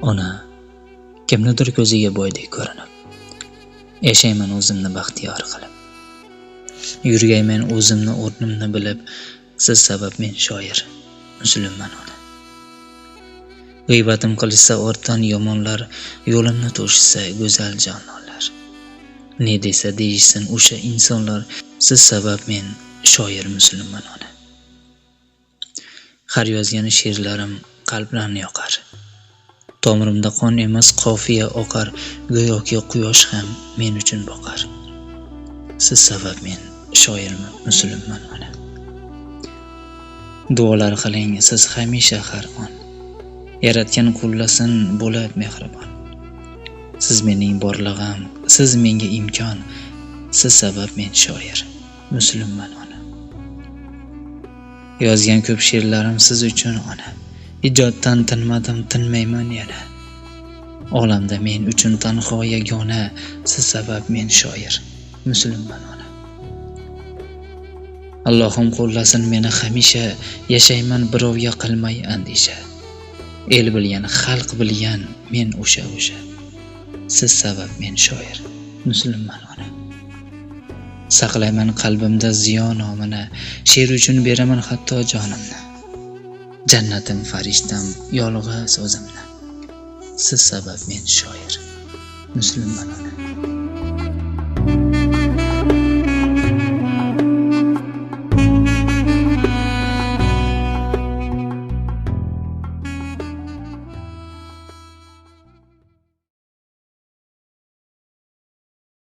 Ona, kimnidir ko'ziga boydek ko'rinib, yashayman o'zimni baxtiyor qilib. Yurgayman o'zimni o'rnimni bilib, siz sabab men shoir, musulmonman ona. G'iybatim qilishsa ortdan yomonlar, yo'limni to'shsa go'zal jononlar. Ne desa deyishsin o'sha insonlar, siz sabab men shoir, musulmonman ona. Har yozgan she'rlarim qalblarni yoqar. Tomirimda qon emas qofiya oqar, go'yoki quyosh ham men uchun boqar. Siz sabab men shoirman, musulmonman ona. Duolar qiling siz hamisha har on. Yaratgan qo'llasin bo'lib mehribon. Siz mening borlig'im, siz menga imkon. Siz sabab men shoir, musulmonman ona. Yozgan ko'p she'rlarim siz uchun ona. Ijoddan tinmadim, tinmayman yana. Olamda men uchun tanho yagona. Siz sabab men shoir, musulmonman ona. Allohim qo'llasin meni hamisha, yashayman birovga qilmay andisha. El bilgan, xalq bilgan men o'sha. Siz sabab men shoir, musulmonman ona. Saqlayman qalbimda ziyo nomini, she'r uchun beraman hatto jonimni. Jannatim farishtam yolg'iz o'zimni. Siz sabab men shoir, musulmonman ona.